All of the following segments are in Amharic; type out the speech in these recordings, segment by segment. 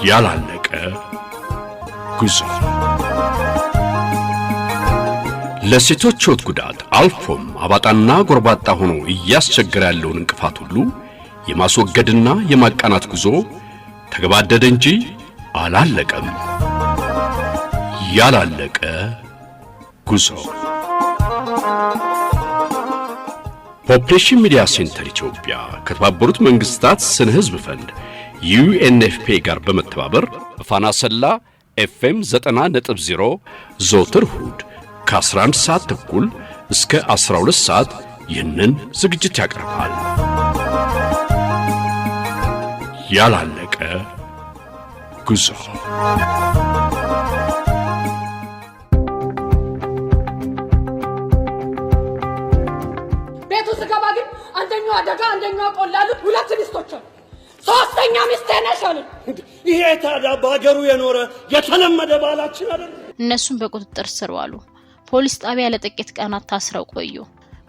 ያላለቀ ጉዞ ለሴቶች ሕይወት ጉዳት አልፎም አባጣና ጎርባጣ ሆኖ እያስቸገረ ያለውን እንቅፋት ሁሉ የማስወገድና የማቃናት ጉዞ ተገባደደ እንጂ አላለቀም። ያላለቀ ጉዞ ፖፕሌሽን ሚዲያ ሴንተር ኢትዮጵያ ከተባበሩት መንግስታት ስነ ህዝብ ፈንድ UNFP ጋር በመተባበር በፋና ሰላ FM 90.0 ዘወትር እሁድ ከ11 ሰዓት ተኩል እስከ 12 ሰዓት ይህንን ዝግጅት ያቀርባል። ያላለቀ ጉዞ ቤቱ ስገባ ግን አንደኛው አደጋ አንደኛው ቆላሉ ሁለት ሚስቶች አሉ። ሶስተኛ ሚስት ነሻል። ይሄ ታዲያ በአገሩ የኖረ የተለመደ ባላችን አይደል? እነሱም በቁጥጥር ስር ዋሉ። ፖሊስ ጣቢያ ለጥቂት ቀናት ታስረው ቆዩ።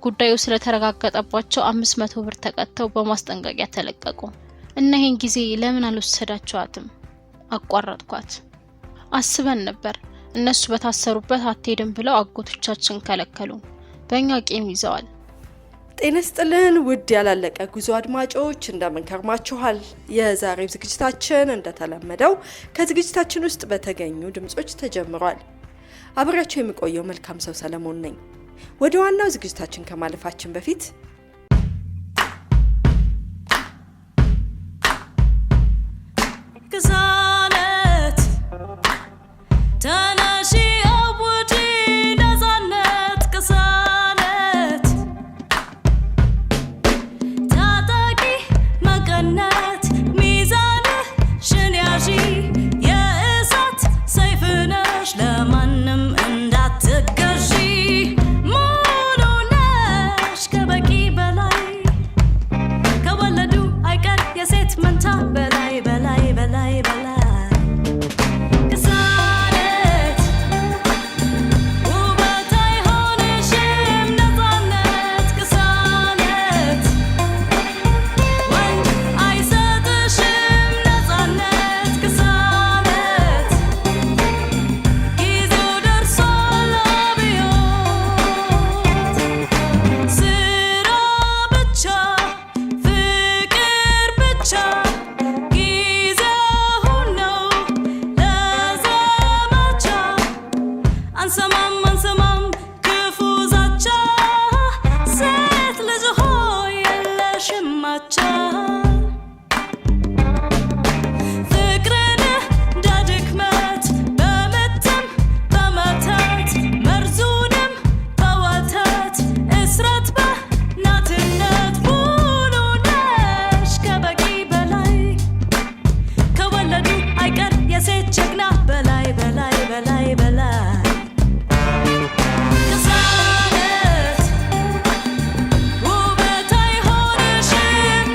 ጉዳዩ ስለተረጋገጠባቸው 500 ብር ተቀጥተው በማስጠንቀቂያ ተለቀቁ። እና ይሄን ጊዜ ለምን አልወሰዳቸዋትም? አቋረጥኳት። አስበን ነበር እነሱ በታሰሩበት አትሄድም ብለው አጎቶቻችን ከለከሉ። በእኛ ቂም ይዘዋል። ጤና ይስጥልን ውድ ያላለቀ ጉዞ አድማጮች እንደምን ከርማችኋል? የዛሬው ዝግጅታችን እንደተለመደው ከዝግጅታችን ውስጥ በተገኙ ድምጾች ተጀምሯል። አብራችሁ የሚቆየው መልካም ሰው ሰለሞን ነኝ። ወደ ዋናው ዝግጅታችን ከማለፋችን በፊት ግዛነት ተናሺ አውጪ ነፃነት ግዛነት ታጣቂ መቀነት ሚዛን ሽንያሺ የእሳት ሰይፍ ነሽ ለማንም እንዳትገዢ ሙሉ ነሽ ከበቂ በላይ ከወለዱ አይቀር የሴት መንታ በላይ በላይ በላይ በላይ ግዛነት ውበት አይሆንሽም ነፃነት ግዛነት ወንድ አይሰጥሽም ነፃነት ግዛነት ጊዜው ደርሷል አብዮት ስራ ብቻ ፍቅር ብቻ ጊዜው ነው ለዘመቻ አንሰማም አንሰማም ክፉ ዛቻ ሴት ልጅ ሆይ የለሽም ማቻ ፍቅርን እንዳድክመት በምትም በመተት መርዙንም በወተት እስረት በናትነት ሙሉ ነሽ ከበቂ በላይ ከወለዱ አይቀር የሴት ጀግና በላይ በላይ በላይ በላይ ግዛነት ውበት አይሆንሽም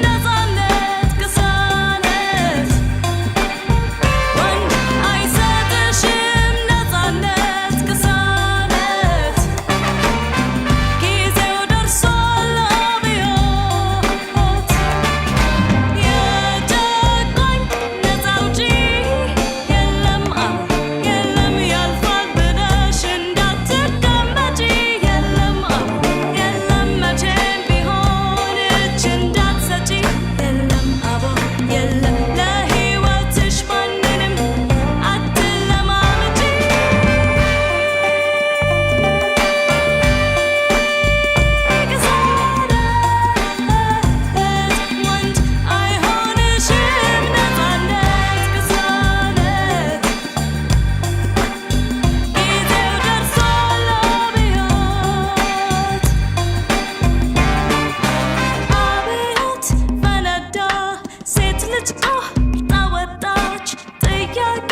ነፃነት ግዛነት ወንድ አይሰጥሽም ነፃነት ግዛነት ጊዜው ደርሷል አብዮት የጨቋኝ ነፃ አውጪ የለም የለም ያልፋል ብለሽ እንዳትቀመጪ የለም የለም መቼም ቢሆን እጅ እንዳትሰጪ የለም አቦ የለም ለሕይወትሽ ማንንም አትለማመጪ ግዛነት ወንድ አይሆንሽም ነፃነት ግዛነት ጊዜው ደርሷል አብዮት አብዮት ፈነዳ ሴት ልጅ ቆርጣ ወጣች ጥያቄ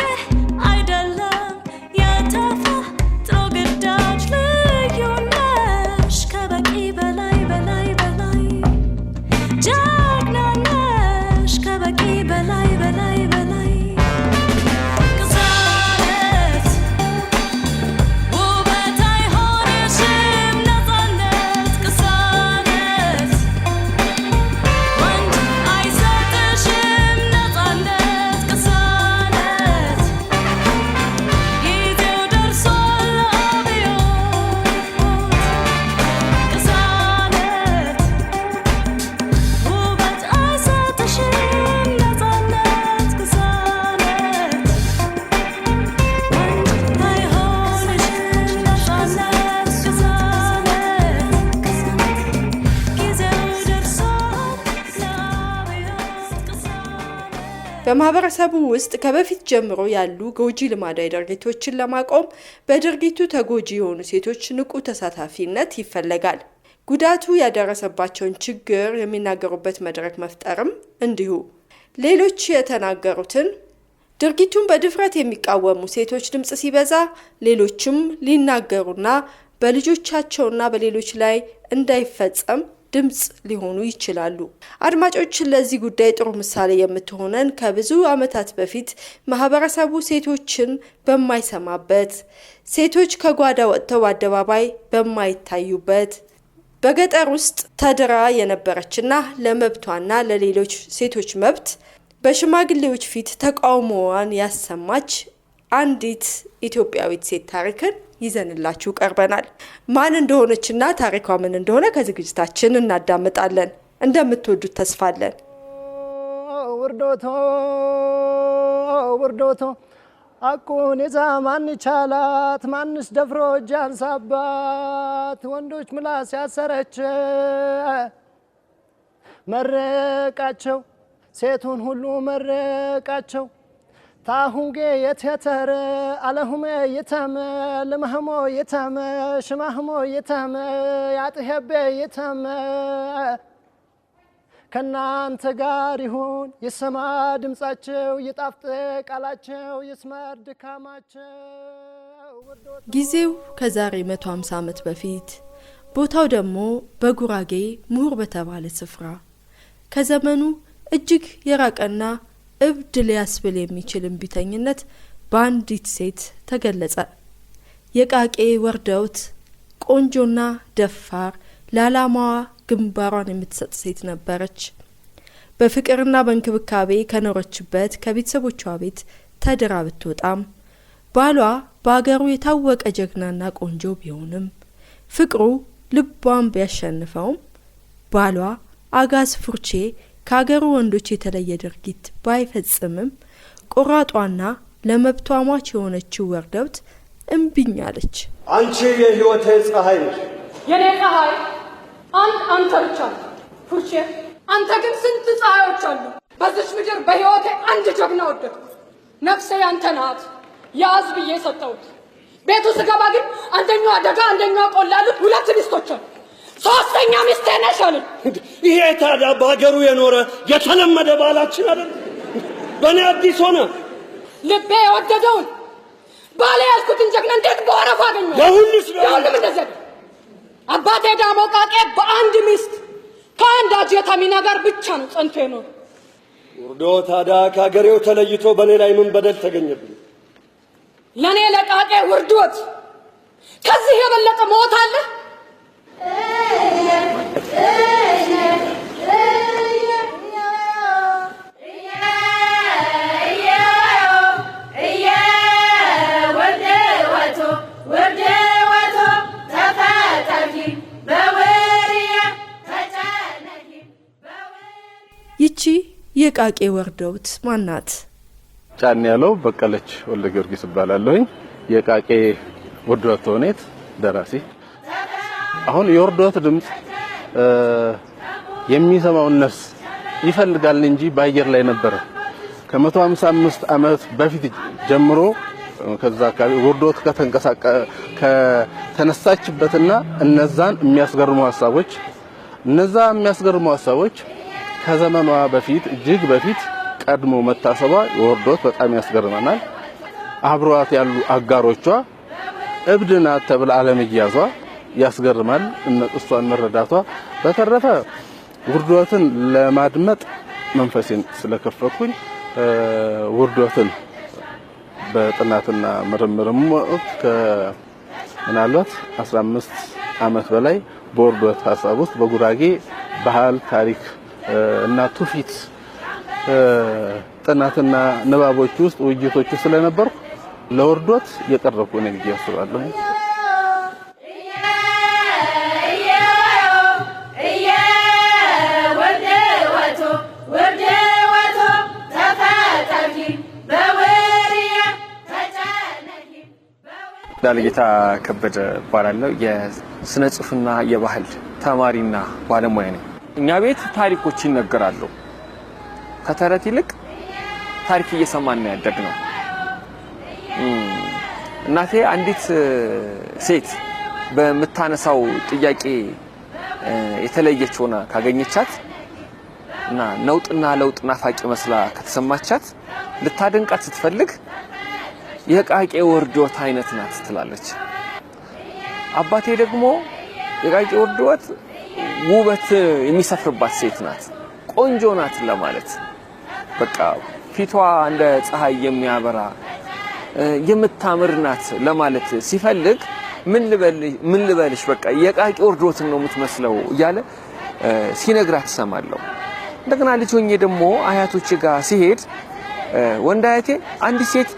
አይደለም የተፈጥሮ ግዳጅ ልዩ ነሽ ከበቂ በላይ በላይ በላይ ጀግና ነሽ ከበቂ በላይ በላይ በላይ ግዛነት ውበት አይሆንሽም ነፃነት ግዛነት ወንድ አይሰጥሽም በማህበረሰቡ ውስጥ ከበፊት ጀምሮ ያሉ ጎጂ ልማዳዊ ድርጊቶችን ለማቆም በድርጊቱ ተጎጂ የሆኑ ሴቶች ንቁ ተሳታፊነት ይፈለጋል። ጉዳቱ ያደረሰባቸውን ችግር የሚናገሩበት መድረክ መፍጠርም እንዲሁ። ሌሎች የተናገሩትን ድርጊቱን በድፍረት የሚቃወሙ ሴቶች ድምጽ ሲበዛ ሌሎችም ሊናገሩና በልጆቻቸውና በሌሎች ላይ እንዳይፈጸም ድምጽ ሊሆኑ ይችላሉ። አድማጮች ለዚህ ጉዳይ ጥሩ ምሳሌ የምትሆነን ከብዙ ዓመታት በፊት ማህበረሰቡ ሴቶችን በማይሰማበት፣ ሴቶች ከጓዳ ወጥተው አደባባይ በማይታዩበት በገጠር ውስጥ ተድራ የነበረችና ለመብቷና ለሌሎች ሴቶች መብት በሽማግሌዎች ፊት ተቃውሞዋን ያሰማች አንዲት ኢትዮጵያዊት ሴት ታሪክን ይዘንላችሁ ቀርበናል። ማን እንደሆነችና ታሪኳ ምን እንደሆነ ከዝግጅታችን እናዳምጣለን። እንደምትወዱት ተስፋለን። ውርዶቶ አቁን ይዛ ማን ይቻላት ማንስ ደፍሮ እጅ አንሳባት ወንዶች ምላስ ያሰረች መረቃቸው ሴቱን ሁሉ መረቃቸው ታሁንጌ የተተረ አለሁመ የተመ ለማህሞ የተመ ሽማህሞ የተመ ያጥሄበ የተመ ከናንተ ጋር ይሁን ይሰማ ድምጻቸው ይጣፍጥ ቃላቸው ይስመር ድካማቸው። ጊዜው ከዛሬ 150 ዓመት በፊት ቦታው ደግሞ በጉራጌ ሙር በተባለ ስፍራ ከዘመኑ እጅግ የራቀና እብድ ሊያስብል የሚችል እምቢተኝነት በአንዲት ሴት ተገለጸ። የቃቄ ወርደውት ቆንጆና ደፋር ለዓላማዋ ግንባሯን የምትሰጥ ሴት ነበረች። በፍቅርና በእንክብካቤ ከኖረችበት ከቤተሰቦቿ ቤት ተድራ ብትወጣም ባሏ በአገሩ የታወቀ ጀግናና ቆንጆ ቢሆንም ፍቅሩ ልቧን ቢያሸንፈውም ባሏ አጋዝ ፉርቼ ከአገሩ ወንዶች የተለየ ድርጊት ባይፈጽምም ቆራጧና ለመብቷ ሟች የሆነችው ወርደውት እምቢኛለች። አንቺ የህይወቴ ፀሐይ ነሽ። የኔ ፀሐይ አንተ ብቻ ነህ ፉርቼ። አንተ ግን ስንት ፀሐዮች አሉ። በዚች ምድር በህይወቴ አንድ ጀግና ወደድኩ። ነፍሴ ያንተ ናት ያዝ ብዬ ሰጠሁት። ቤቱ ስገባ ግን አንደኛው አደጋ አንደኛው ቆላሉት ሁለት ሚስቶች አሉ። ሶስተኛ ሚስቴ ነሽ አለኝ። ይሄ ታዲያ በሀገሩ የኖረ የተለመደ ባላችን አይደል? በእኔ አዲስ ሆነ። ልቤ የወደደውን ባሌ ያልኩትን ጀግና እንዴት በወረፋ አገኘው? የሁሉም እንደዚህ አባቴ ዳሞ ቃቄ በአንድ ሚስት ከአንድ አጀታሚና ጋር ብቻ ነው ጸንቶ የኖረ። ውርዶ ታዲያ ከሀገሬው ተለይቶ በእኔ ላይ ምን በደል ተገኘብኝ? ለእኔ ለቃቄ ውርዶት ከዚህ የበለጠ ሞት አለ? ይቺ የቃቄ ወርደውት ማናት? ጫን ያለው በቀለች ወልደ ጊዮርጊስ ይባላለኝ። የቃቄ ውርዶት ተውኔት ደራሲ። አሁን የውርዶት ድምጽ የሚሰማውን ነፍስ ይፈልጋል እንጂ በአየር ላይ ነበር። ከ155 ዓመት በፊት ጀምሮ ከዛ አካባቢ ውርዶት ከተነሳችበትና እነዛን የሚያስገርሙ ሐሳቦች ከዘመኗ በፊት እጅግ በፊት ቀድሞ መታሰቧ ውርዶት በጣም ያስገርመናል። አብሯት ያሉ አጋሮቿ እብድናት ተብላ አለመያዟ ያስገርማል። እሷን መረዳቷ። በተረፈ ውርዶትን ለማድመጥ መንፈሴን ስለከፈትኩኝ ውርዶትን በጥናትና ምርምርም ምናልባት 15 ዓመት በላይ በውርዶት ሐሳብ ውስጥ በጉራጌ ባህል ታሪክ እና ትውፊት ጥናትና ንባቦች ውስጥ ውይይቶች ስለነበርኩ ለውርዶት የቀረብኩ ነኝ ብዬ አስባለሁ። ዳልጌታ ከበደ ባላለው የስነ ጽሁፍና የባህል ተማሪና ባለሙያ ነኝ። እኛ ቤት ታሪኮች ይነገራሉ። ከተረት ይልቅ ታሪክ እየሰማን ያደግነው። እናቴ አንዲት ሴት በመታነሳው ጥያቄ የተለየች ሆና ካገኘቻት እና ነውጥና ለውጥ ናፋቂ መስላ ከተሰማቻት ልታደንቃት ስትፈልግ የቃቄ ወርዶት አይነት ናት ትላለች። አባቴ ደግሞ የቃቄ ወርዶት ውበት የሚሰፍርባት ሴት ናት፣ ቆንጆ ናት ለማለት በቃ ፊቷ እንደ ፀሐይ የሚያበራ የምታምር ናት ለማለት ሲፈልግ ምን ልበልሽ በቃ የቃቄ ወርዶትን ነው የምትመስለው እያለ ሲነግራት ሰማለሁ። እንደገና ልጅ ሆኜ ደግሞ አያቶቼ ጋር ሲሄድ ወንድ አያቴ አንዲት ሴት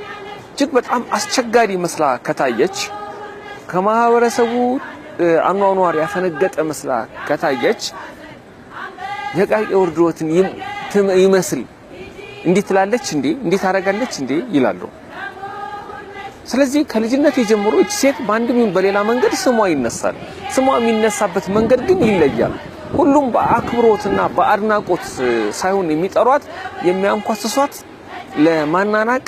እጅግ በጣም አስቸጋሪ መስላ ከታየች ከማህበረሰቡ አኗኗር ያፈነገጠ መስላ ከታየች የቃቄ ወርዶትን ይመስል እንዴት ትላለች እንዴ እንዴት አደርጋለች እንዴ ይላሉ። ስለዚህ ከልጅነት ጀምሮ እቺ ሴት በአንድም በሌላ መንገድ ስሟ ይነሳል። ስሟ የሚነሳበት መንገድ ግን ይለያል። ሁሉም በአክብሮትና በአድናቆት ሳይሆን የሚጠሯት የሚያንኳስሷት ለማናናቅ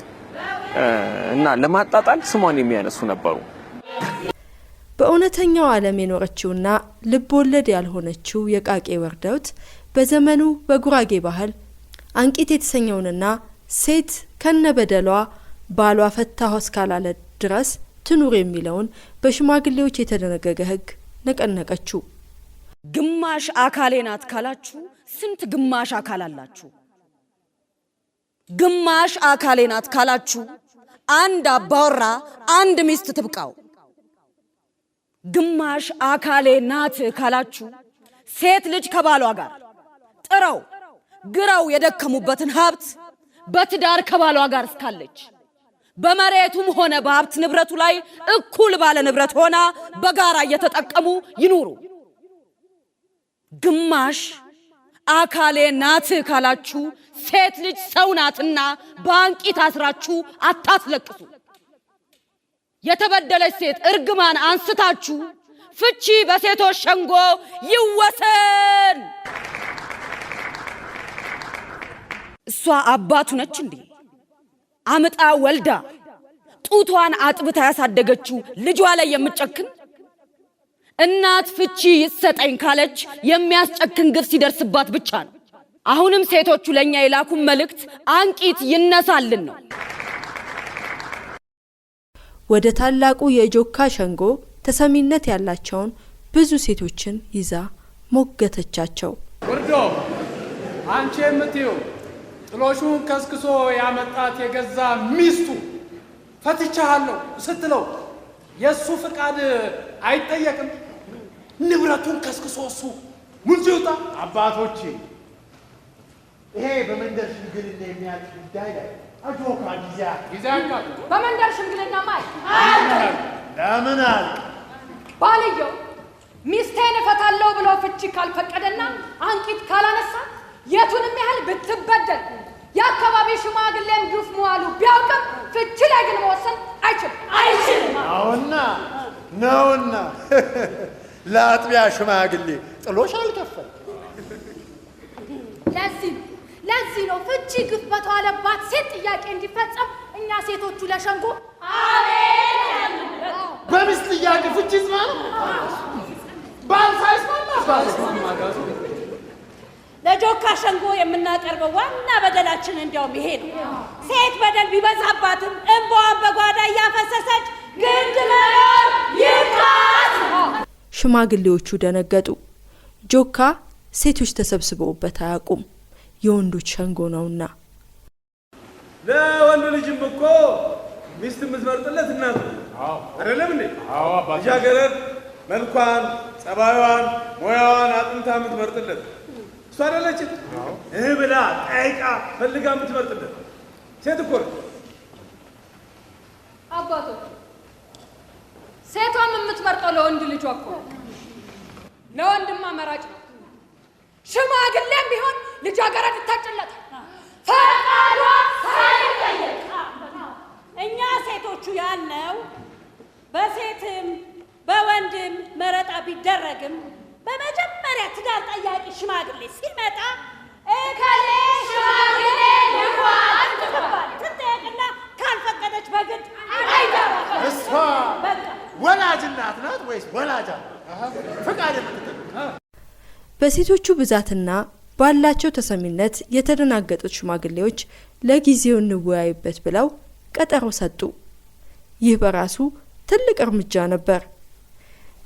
እና ለማጣጣል ስሟን የሚያነሱ ነበሩ። በእውነተኛው ዓለም የኖረችውና ልብ ወለድ ያልሆነችው የቃቄ ወርዶት በዘመኑ በጉራጌ ባህል አንቂት የተሰኘውንና ሴት ከነበደሏ ባሏ ፈታሁ እስካላለ ድረስ ትኑር የሚለውን በሽማግሌዎች የተደነገገ ሕግ ነቀነቀችው። ግማሽ አካሌ ናት ካላችሁ ስንት ግማሽ አካል አላችሁ? ግማሽ አካሌ ናት ካላችሁ አንድ አባወራ አንድ ሚስት ትብቃው። ግማሽ አካሌ ናት ካላችሁ ሴት ልጅ ከባሏ ጋር ጥረው ግረው የደከሙበትን ሀብት በትዳር ከባሏ ጋር እስካለች በመሬቱም ሆነ በሀብት ንብረቱ ላይ እኩል ባለ ንብረት ሆና በጋራ እየተጠቀሙ ይኑሩ። ግማሽ አካሌ ናት ካላችሁ ሴት ልጅ ሰው ናትና በአንቂት አስራችሁ አታስለቅሱ። የተበደለች ሴት እርግማን አንስታችሁ ፍቺ በሴቶች ሸንጎ ይወሰን። እሷ አባቱ ነች እንዴ? አምጣ ወልዳ ጡቷን አጥብታ ያሳደገችው ልጇ ላይ የምትጨክን እናት ፍቺ ይሰጠኝ ካለች የሚያስጨክን ግፍ ሲደርስባት ብቻ ነው። አሁንም ሴቶቹ ለኛ የላኩን መልእክት አንቂት ይነሳልን ነው። ወደ ታላቁ የጆካ ሸንጎ ተሰሚነት ያላቸውን ብዙ ሴቶችን ይዛ ሞገተቻቸው። ወርዶ አንቺ የምትይው ጥሎሹን ከስክሶ ያመጣት የገዛ ሚስቱ ፈትቻለሁ ስትለው የሱ ፍቃድ አይጠየቅም? ንብረቱን ከስክሶ እሱ ሙንጂውታ አባቶቼ ይሄ በመንደር ሽምግልና የሚያልቅ ጉዳይ ላይ አጆካ ጊዜ በመንደር ሽምግልና ማይ ለምን አለ ባልየው ሚስቴን እፈታለሁ ብሎ ፍቺ ካልፈቀደና አንቂት ካላነሳ የቱንም ያህል ብትበደል የአካባቢ ሽማግሌም ግፍ መዋሉ ቢያውቅም ፍቺ ላይ ግን መወሰን አይችልም። ነውና ለአጥቢያ ሽማግሌ ጥሎሽ አልከፈል። ለዚህ ነው ፍቺ ግፍ በተዋለባት ሴት ጥያቄ እንዲፈጸም እኛ ሴቶቹ ለሸንጎ አሜን። በሚስት ጥያቄ ፍቺ ይስማል ባል ሳይስማማ ለጆካ ሸንጎ የምናቀርበው ዋና በደላችን እንዲያውም ይሄ ነው። ሴት በደል ቢበዛባትም እንባዋን በጓዳ እያፈሰሰች ግድ መኖር ይብቃት። ሽማግሌዎቹ ደነገጡ። ጆካ ሴቶች ተሰብስበውበት አያውቁም፣ የወንዶች ሸንጎ ነውና። ለወንድ ልጅም እኮ ሚስት የምትመርጥለት እናት አይደለም እንዴ? ልጃገረድ መልኳን፣ ጸባዩዋን፣ ሙያዋን አጥንታ የምትመርጥለት እሷ አይደለችም? ብላ ጠይቃ ፈልጋ የምትመርጥለት ሴት እኮ ነው። አባቶች ሴቷም የምትመርጠው ለወንድ ልጇ እኮ ለወንድማ መራጭ ነው። ሽማግሌም ቢሆን ልጃገረድ ይታጭለታል ፈቃዷ ሳይጠየቅ። እኛ ሴቶቹ ያልነው በሴትም በወንድም መረጣ ቢደረግም በመጀመሪያ ትዳር ጠያቂ ሽማግሌ ሲመጣ እከሌ ሽማግሌ ይዋል ወይስ ወላጅ አለ? ፈቃድ በሴቶቹ ብዛትና ባላቸው ተሰሚነት የተደናገጡት ሽማግሌዎች ለጊዜው እንወያይበት ብለው ቀጠሮ ሰጡ። ይህ በራሱ ትልቅ እርምጃ ነበር።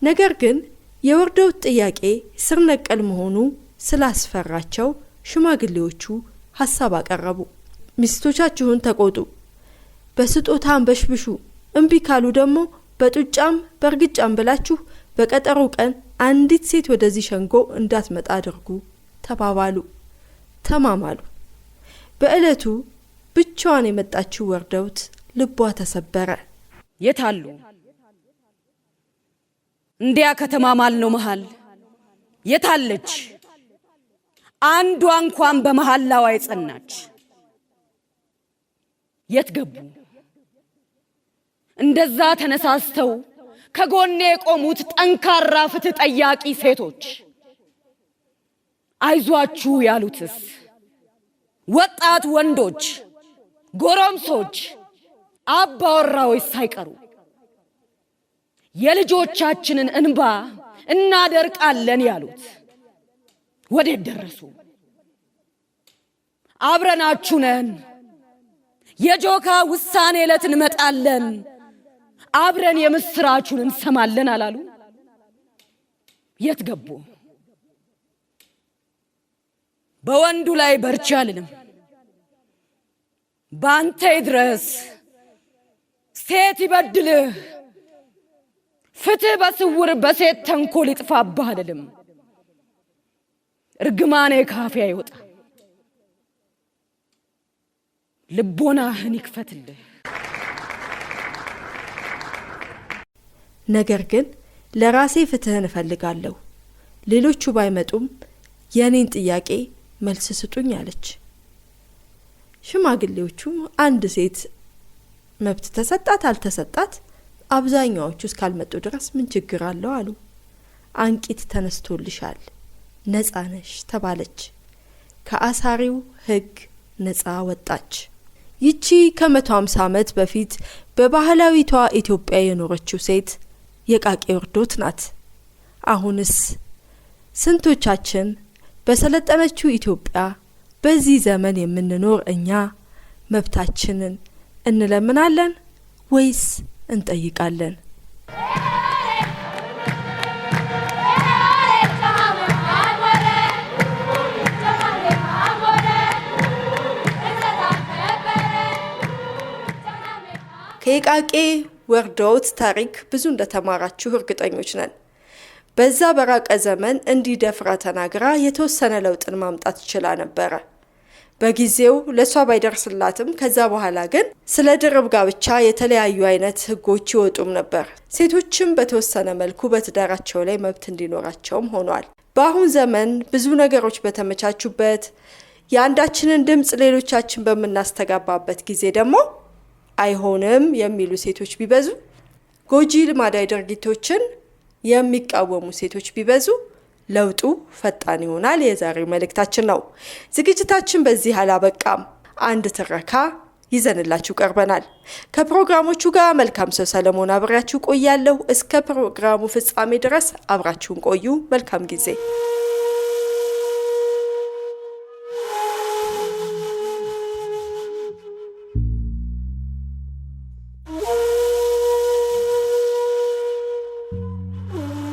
ነገር ግን የወርደውት ጥያቄ ስር ነቀል መሆኑ ስላስፈራቸው ሽማግሌዎቹ ሐሳብ አቀረቡ። ሚስቶቻችሁን ተቆጡ፣ በስጦታ አንበሽብሹ፣ እምቢ ካሉ ደግሞ በጡጫም በርግጫም ብላችሁ በቀጠሮ ቀን አንዲት ሴት ወደዚህ ሸንጎ እንዳትመጣ አድርጉ ተባባሉ፣ ተማማሉ። በእለቱ ብቻዋን የመጣችው ወርደውት ልቧ ተሰበረ። የታሉ እንዲያ ከተማማል ነው መሃል የታለች አንዷ እንኳን በመሐላዋ የጸናች? የት ገቡ እንደዛ ተነሳስተው ከጎኔ የቆሙት ጠንካራ ፍትህ ጠያቂ ሴቶች? አይዟችሁ ያሉትስ ወጣት ወንዶች፣ ጎረምሶች፣ አባወራዎች ሳይቀሩ የልጆቻችንን እንባ እናደርቃለን ያሉት ወዴት ደረሱ? አብረናችሁ ነን፣ የጆካ ውሳኔ ዕለት እንመጣለን፣ አብረን የምስራቹን እንሰማለን አላሉ? የት ገቡ? በወንዱ ላይ በርቻ አልልም፣ ባንተ ይድረስ፣ ሴት ይበድልህ፣ ፍትህ በስውር በሴት ተንኮል ይጥፋብህ አልልም። እርግማኔ ካፌ አይወጣ፣ ልቦናህን ይክፈትልህ። ነገር ግን ለራሴ ፍትህን እፈልጋለሁ፣ ሌሎቹ ባይመጡም የኔን ጥያቄ መልስ ስጡኝ አለች። ሽማግሌዎቹ አንድ ሴት መብት ተሰጣት አልተሰጣት አብዛኛዎቹ እስካልመጡ ድረስ ምን ችግር አለው አሉ። አንቂት ተነስቶልሻል፣ ነፃ ነሽ ተባለች። ከአሳሪው ሕግ ነፃ ወጣች። ይቺ ከ150 ዓመት በፊት በባህላዊቷ ኢትዮጵያ የኖረችው ሴት የቃቄ ወርዶት ናት። አሁንስ ስንቶቻችን በሰለጠነችው ኢትዮጵያ በዚህ ዘመን የምንኖር እኛ መብታችንን እንለምናለን ወይስ እንጠይቃለን? ከቃቄ ወርዶት ታሪክ ብዙ እንደተማራችሁ እርግጠኞች ነን። በዛ በራቀ ዘመን እንዲደፍራ ተናግራ የተወሰነ ለውጥን ማምጣት ይችላ ነበረ። በጊዜው ለሷ ባይደርስላትም ከዛ በኋላ ግን ስለ ድርብ ጋብቻ የተለያዩ አይነት ህጎች ይወጡም ነበር። ሴቶችም በተወሰነ መልኩ በትዳራቸው ላይ መብት እንዲኖራቸውም ሆኗል። በአሁን ዘመን ብዙ ነገሮች በተመቻቹበት የአንዳችንን ድምጽ ሌሎቻችን በምናስተጋባበት ጊዜ ደግሞ አይሆንም የሚሉ ሴቶች ቢበዙ፣ ጎጂ ልማዳዊ ድርጊቶችን የሚቃወሙ ሴቶች ቢበዙ ለውጡ ፈጣን ይሆናል የዛሬው መልእክታችን ነው። ዝግጅታችን በዚህ አላበቃም። አንድ ትረካ ይዘንላችሁ ቀርበናል። ከፕሮግራሞቹ ጋር መልካም ሰው ሰለሞን አብራችሁ ቆያለሁ። እስከ ፕሮግራሙ ፍጻሜ ድረስ አብራችሁን ቆዩ። መልካም ጊዜ።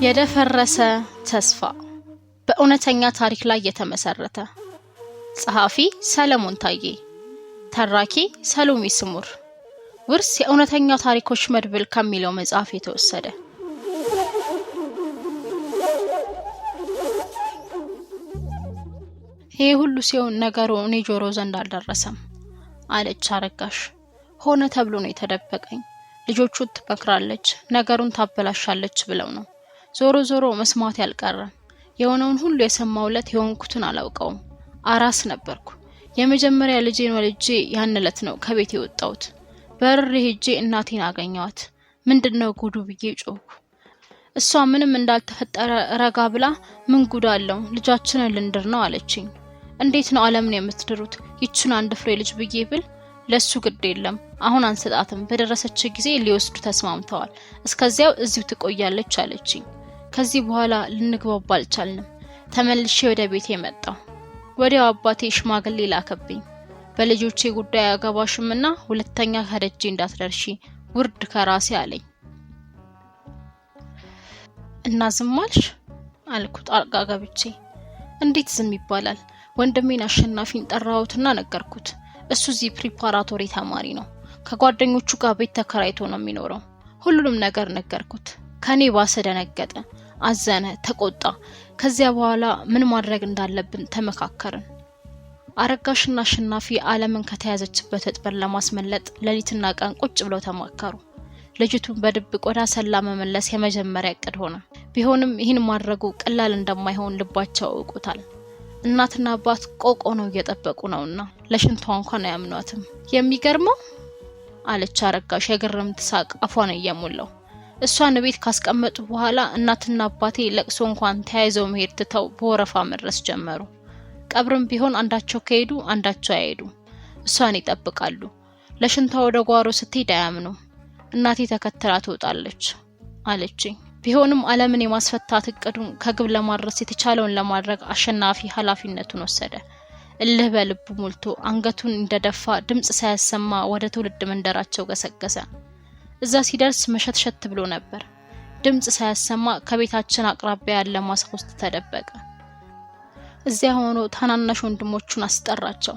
የደፈረሰ ተስፋ በእውነተኛ ታሪክ ላይ የተመሰረተ። ጸሐፊ ሰለሞን ታዬ፣ ተራኪ ሰሎሜ ስሙር። ውርስ የእውነተኛ ታሪኮች መድብል ከሚለው መጽሐፍ የተወሰደ። ይሄ ሁሉ ሲሆን ነገሩ እኔ ጆሮ ዘንድ አልደረሰም አለች አረጋሽ። ሆነ ተብሎ ነው የተደበቀኝ። ልጆቹ ትመክራለች፣ ነገሩን ታበላሻለች ብለው ነው። ዞሮ ዞሮ መስማት ያልቀረም። የሆነውን ሁሉ የሰማውለት የሆንኩትን አላውቀውም። አራስ ነበርኩ። የመጀመሪያ ልጄን ወልጄ ያንለት ነው ከቤት የወጣሁት። በርሬ ሄጄ እናቴን አገኘዋት። ምንድነው ጉዱ ብዬ ጮኩ። እሷ ምንም እንዳልተፈጠረ ረጋ ብላ ምን ጉድ አለው ልጃችንን ልንድር ነው አለችኝ። እንዴት ነው ዓለምን የምትድሩት? ይችን አንድ ፍሬ ልጅ ብዬ ብል ለሱ ግድ የለም አሁን አንሰጣትም በደረሰች ጊዜ ሊወስዱ ተስማምተዋል እስከዚያው እዚሁ ትቆያለች አለችኝ ከዚህ በኋላ ልንግባባ አልቻልንም ተመልሼ ወደ ቤቴ መጣሁ ወዲያው አባቴ ሽማግሌ ላከብኝ በልጆቼ ጉዳይ አገባሽምና ሁለተኛ ከደጄ እንዳትደርሺ ውርድ ከራሴ አለኝ እና ዝም አልሽ አልኩት አርጋጋብቼ እንዴት ዝም ይባላል ወንድሜን አሸናፊን ጠራውትና ነገርኩት እሱ እዚህ ፕሪፓራቶሪ ተማሪ ነው ከጓደኞቹ ጋር ቤት ተከራይቶ ነው የሚኖረው ሁሉንም ነገር ነገርኩት ከኔ ባሰ ደነገጠ አዘነ ተቆጣ ከዚያ በኋላ ምን ማድረግ እንዳለብን ተመካከርን አረጋሽና አሸናፊ ዓለምን ከተያዘችበት ወጥመድ ለማስመለጥ ሌሊትና ቀን ቁጭ ብለው ተማከሩ ልጅቱን በድብቅ ወደ አሰላ መመለስ የመጀመሪያ እቅድ ሆነ ቢሆንም ይህን ማድረጉ ቀላል እንደማይሆን ልባቸው አውቆታል እናትና አባት ቆቆ ነው እየጠበቁ ነውና ለሽንቷ እንኳን አያምኗትም የሚገርመው አለች አረጋሽ የግርምት ሳቅ አፏን እየሞላው እሷን ቤት ካስቀመጡ በኋላ እናትና አባቴ ለቅሶ እንኳን ተያይዘው መሄድ ትተው በወረፋ መድረስ ጀመሩ ቀብርም ቢሆን አንዳቸው ከሄዱ አንዳቸው አይሄዱ እሷን ይጠብቃሉ ለሽንቷ ወደ ጓሮ ስትሄድ አያምኑ እናቴ ተከተላ ትወጣለች አለችኝ ቢሆንም ዓለምን የማስፈታት እቅዱን ከግብ ለማድረስ የተቻለውን ለማድረግ አሸናፊ ኃላፊነቱን ወሰደ እልህ በልቡ ሞልቶ አንገቱን እንደደፋ ድምጽ ሳያሰማ ወደ ትውልድ መንደራቸው ገሰገሰ እዛ ሲደርስ መሸትሸት ብሎ ነበር ድምጽ ሳያሰማ ከቤታችን አቅራቢያ ያለ ማሳ ውስጥ ተደበቀ እዚያ ሆኖ ታናናሽ ወንድሞቹን አስጠራቸው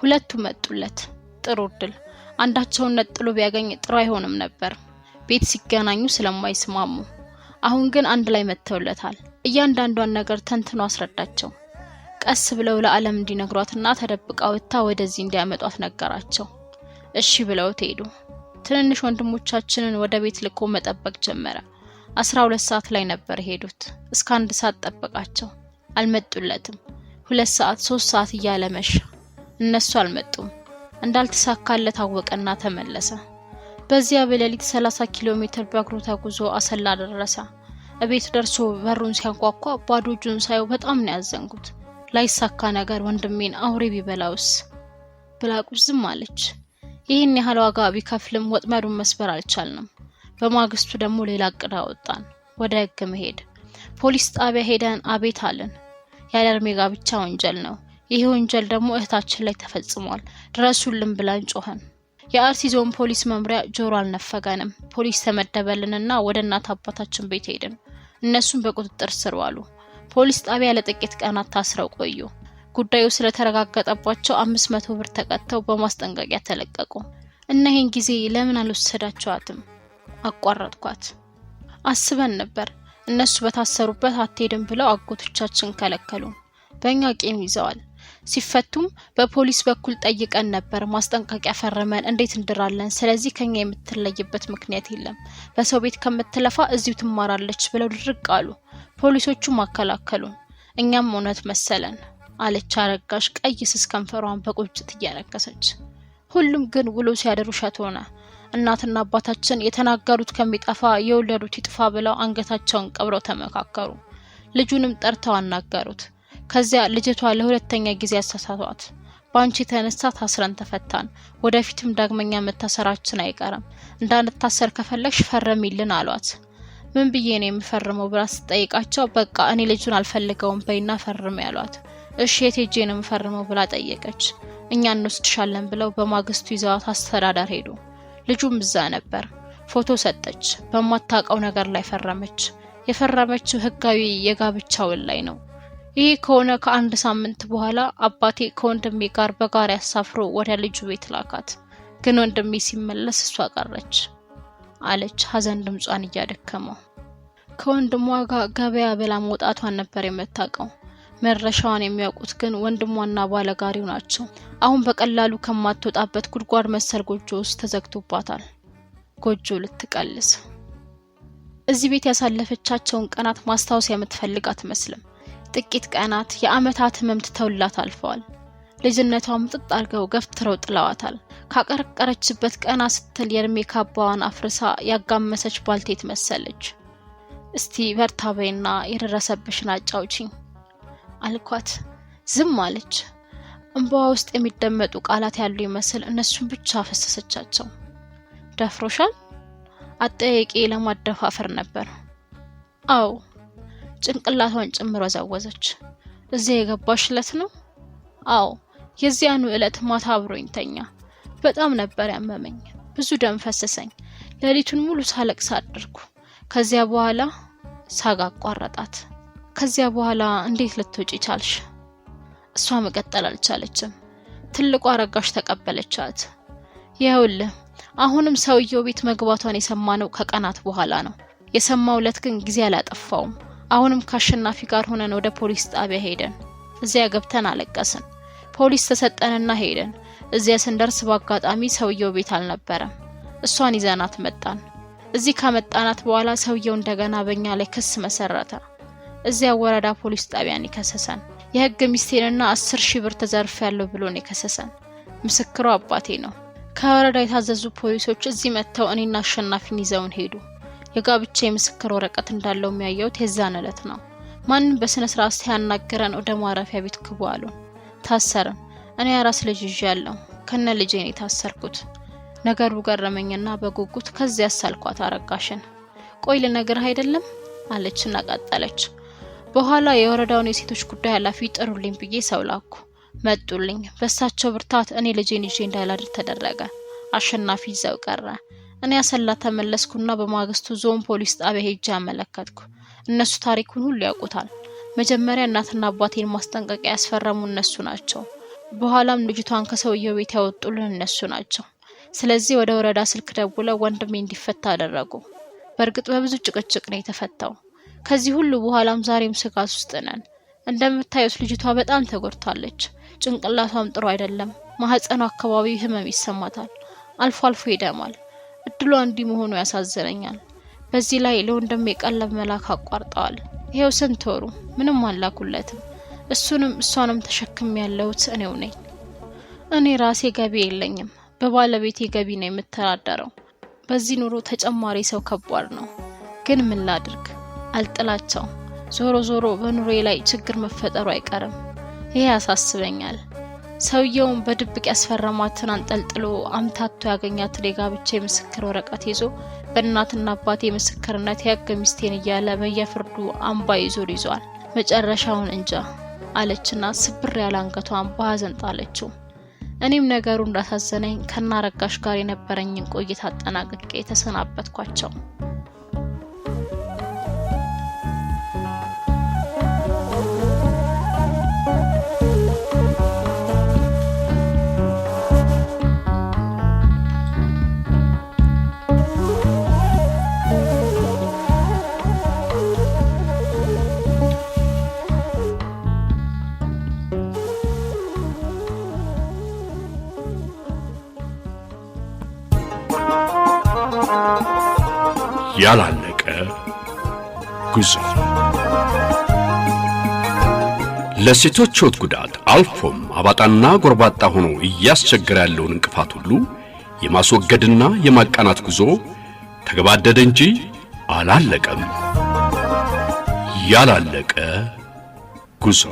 ሁለቱ መጡለት ጥሩ ድል አንዳቸውን ነጥሎ ቢያገኝ ጥሩ አይሆንም ነበር ቤት ሲገናኙ ስለማይስማሙ አሁን ግን አንድ ላይ መተውለታል እያንዳንዷን ነገር ተንትኖ አስረዳቸው ቀስ ብለው ለዓለም እንዲነግሯትና ተደብቃው ወጣ ወደዚህ እንዲያመጧት ነገራቸው እሺ ብለው ሄዱ ትንንሽ ወንድሞቻችንን ወደ ቤት ልኮ መጠበቅ ጀመረ 12 ሰዓት ላይ ነበር ሄዱት እስከ 1 ሰዓት ጠበቃቸው አልመጡለትም 2 ሰዓት 3 ሰዓት እያለ መሸ እነሱ አልመጡም እንዳልተሳካለት አወቀና ተመለሰ በዚያ በሌሊት 30 ኪሎ ሜትር በእግሩ ተጉዞ አሰላ ደረሰ እቤት ደርሶ በሩን ሲያንኳኳ ባዶ እጁን ሳይው በጣም ነው ያዘንኩት ላይሳካ ነገር ወንድሜን አውሬ ቢበላውስ ብላቁ ዝም አለች ይሄን ያህል ዋጋ ቢከፍልም ወጥመዱን መስበር አልቻልንም በማግስቱ ደግሞ ሌላ እቅድ አወጣን ወደ ህግ መሄድ ፖሊስ ጣቢያ ሄደን አቤት አለን ያለ እድሜ ጋብቻ ወንጀል ነው ይሄ ወንጀል ደግሞ እህታችን ላይ ተፈጽሟል ድረሱልን ብለን ጮኸን የአርሲ ዞን ፖሊስ መምሪያ ጆሮ አልነፈገንም ፖሊስ ተመደበልንና ወደ እናት አባታችን ቤት ሄድን እነሱም በቁጥጥር ስር ዋሉ ፖሊስ ጣቢያ ለጥቂት ቀናት ታስረው ቆዩ ጉዳዩ ስለተረጋገጠባቸው 500 ብር ተቀጥተው በማስጠንቀቂያ ተለቀቁ እነዚህን ጊዜ ለምን አልወሰዳቸዋትም አቋረጥኳት አስበን ነበር እነሱ በታሰሩበት አትሄድም ብለው አጎቶቻችን ከለከሉ በእኛ ቂም ይዘዋል ሲፈቱም በፖሊስ በኩል ጠይቀን ነበር ማስጠንቀቂያ ፈርመን እንዴት እንድራለን ስለዚህ ከኛ የምትለይበት ምክንያት የለም በሰው ቤት ከምትለፋ እዚሁ ትማራለች ብለው ድርቅ አሉ ፖሊሶቹ ማከላከሉን እኛም እውነት መሰለን አለች አረጋሽ ቀይ ስስ ከንፈሯን በቁጭት እያነከሰች ሁሉም ግን ውሎ ሲያደሩ ሸት ሆነ እናትና አባታችን የተናገሩት ከሚጠፋ የወለዱት ይጥፋ ብለው አንገታቸውን ቀብረው ተመካከሩ ልጁንም ጠርተው አናገሩት ከዚያ ልጅቷ ለሁለተኛ ጊዜ አሳሳቷት ባንቺ ተነሳ ታስረን ተፈታን ወደፊትም ዳግመኛ መታሰራችን አይቀርም እንዳንታሰር ከፈለግሽ ፈርሚልን አሏት ምን ብዬ ነው የምፈርመው ብላ ስጠይቃቸው በቃ እኔ ልጁን አልፈልገውም በይና ፈርም ያሏት እሺ የቴጄ ነው የምፈርመው ብላ ጠየቀች እኛ እንወስድሻለን ብለው በማግስቱ ይዘዋት አስተዳዳር ሄዱ ልጁም እዛ ነበር ፎቶ ሰጠች በማታውቀው ነገር ላይ ፈረመች የፈረመችው ህጋዊ የጋብቻ ውል ላይ ነው ይሄ ከሆነ ከአንድ ሳምንት በኋላ አባቴ ከወንድሜ ጋር በጋር ያሳፍሮ ወደ ልጁ ቤት ላካት ግን ወንድሜ ሲመለስ እሷ ቀረች አለች ሐዘን ድምጿን እያደከመው ከወንድሟ ጋር ገበያ ብላ መውጣቷን ነበር የምታውቀው መረሻዋን የሚያውቁት ግን ወንድሟና ባለጋሪው ናቸው አሁን በቀላሉ ከማትወጣበት ጉድጓድ መሰል ጎጆ ውስጥ ተዘግቶባታል ጎጆ ልትቀልስ እዚህ ቤት ያሳለፈቻቸውን ቀናት ማስታወስ የምትፈልግ አትመስልም ጥቂት ቀናት የአመታት ህመም ተውላት አልፈዋል ልጅነቷም ጥጥ አርገው ገፍትረው ጥለዋታል ካቀረቀረችበት ቀና ስትል የእድሜ ካባዋን አፍርሳ ያጋመሰች ባልቴት መሰለች እስቲ በርታበይና የደረሰብሽን አጫውቺኝ አልኳት ዝም አለች እንባዋ ውስጥ የሚደመጡ ቃላት ያሉ ይመስል እነሱን ብቻ ፈሰሰቻቸው። ደፍሮሻል? አጠያቂ ለማደፋፈር ነበር። አው ጭንቅላቷን ጭምሮ ወዘወዘች። እዚህ የገባሽለት ነው? አው የዚያኑ ዕለት ማታ አብሮኝ ተኛ። በጣም ነበር ያመመኝ። ብዙ ደም ፈሰሰኝ። ሌሊቱን ሙሉ ሳለቅስ አደርኩ። ከዚያ በኋላ ሳጋ አቋረጣት። ከዚያ በኋላ እንዴት ልትወጪ ቻልሽ? እሷ መቀጠል አልቻለችም። ትልቋ አረጋሽ ተቀበለቻት። ይኸውልህ አሁንም ሰውየው ቤት መግባቷን የሰማነው ከቀናት በኋላ ነው። የሰማውለት ግን ጊዜ አላጠፋውም። አሁንም ከአሸናፊ ጋር ሆነን ወደ ፖሊስ ጣቢያ ሄደን እዚያ ገብተን አለቀስን። ፖሊስ ተሰጠንና ሄደን እዚያ ስንደርስ በአጋጣሚ ሰውየው ቤት አልነበረም። እሷን ይዘናት መጣን። እዚህ ከመጣናት በኋላ ሰውየው እንደገና በእኛ ላይ ክስ መሰረተ። እዚያ ወረዳ ፖሊስ ጣቢያን ይከሰሰን። የህግ ሚስቴንና 10,000 ብር ተዘርፌያለሁ ብሎን ይከሰሰን። ምስክሩ አባቴ ነው። ከወረዳ የታዘዙ ፖሊሶች እዚህ መጥተው እኔና አሸናፊን ይዘውን ሄዱ። የጋብቻ የምስክር ወረቀት እንዳለው የሚያየውት የዛን ዕለት ነው። ማንም በስነ ስርዓት ሲያናገረን ወደ ማረፊያ ቤት ግቡ አሉን። ታሰርን። እኔ አራስ ልጅ ይዣለሁ። ከነ ልጄ ነው የታሰርኩት። ነገሩ ገረመኝና በጉጉት ከዚያ አሳልኳት አረጋሽን። ቆይ ልነግርህ አይደለም አለችና ቀጠለች። በኋላ የወረዳውን የሴቶች ጉዳይ ኃላፊ ጥሩልኝ ብዬ ሰው ላኩ። መጡልኝ። በሳቸው ብርታት እኔ ልጄን ይዤ እንዳላድር ተደረገ። አሸናፊ ይዘው ቀረ። እኔ አሰላ ተመለስኩና በማግስቱ ዞን ፖሊስ ጣቢያ ሄጄ አመለከትኩ። እነሱ ታሪኩን ሁሉ ያውቁታል። መጀመሪያ እናትና አባቴን ማስጠንቀቂያ ያስፈረሙ እነሱ ናቸው። በኋላም ልጅቷን ከሰውየው ቤት ያወጡልን እነሱ ናቸው። ስለዚህ ወደ ወረዳ ስልክ ደውለው ወንድሜ እንዲፈታ አደረጉ። በእርግጥ በብዙ ጭቅጭቅ ነው የተፈታው። ከዚህ ሁሉ በኋላም ዛሬም ስጋት ውስጥ ነን። እንደምታዩት ልጅቷ በጣም ተጎድታለች። ጭንቅላቷም ጥሩ አይደለም። ማህፀኗ አካባቢ ህመም ይሰማታል። አልፎ አልፎ ይደማል። እድሏ እንዲህ መሆኑ ያሳዝነኛል። በዚህ ላይ ለወንድሜ ቀለብ መላክ አቋርጠዋል። ይሄው ስንት ወሩ ምንም አላኩለትም። እሱንም እሷንም ተሸክም ያለሁት እኔው ነኝ። እኔ ራሴ ገቢ የለኝም። በባለቤቴ ገቢ ነው የምተዳደረው። በዚህ ኑሮ ተጨማሪ ሰው ከባድ ነው። ግን ምን ላድርግ? አልጥላቸው። ዞሮ ዞሮ በኑሮዬ ላይ ችግር መፈጠሩ አይቀርም። ይሄ ያሳስበኛል። ሰውየውን በድብቅ ያስፈረማትን አንጠልጥሎ አምታቶ ያገኛትን የጋብቻ የምስክር ወረቀት ይዞ በእናትና አባቴ ምስክርነት የህግ ሚስቴን እያለ በየፍርዱ አምባ ይዟል። መጨረሻውን እንጃ አለችና ስብር ያለ አንገቷን በሐዘን ጣለችው። እኔም ነገሩ እንዳሳዘነኝ ከናረጋሽ ጋር የነበረኝን ቆይታ አጠናቅቄ ተሰናበትኳቸው። ያላለቀ ጉዞ ለሴቶች ሕይወት ጉዳት አልፎም አባጣና ጎርባጣ ሆኖ እያስቸገረ ያለውን እንቅፋት ሁሉ የማስወገድና የማቃናት ጉዞ ተገባደደ እንጂ አላለቀም። ያላለቀ ጉዞ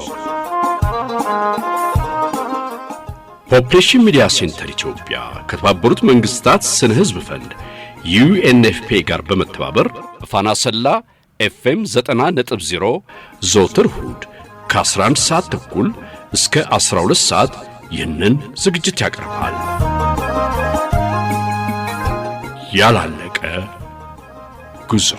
ፖፕሌሽን ሚዲያ ሴንተር ኢትዮጵያ ከተባበሩት መንግስታት ስነ ህዝብ ፈንድ UNFP ጋር በመተባበር ፋና ሰላ FM 90.0 ዘወትር እሁድ ከ11 ሰዓት ተኩል እስከ 12 ሰዓት ይህንን ዝግጅት ያቀርባል። ያላለቀ ጉዞ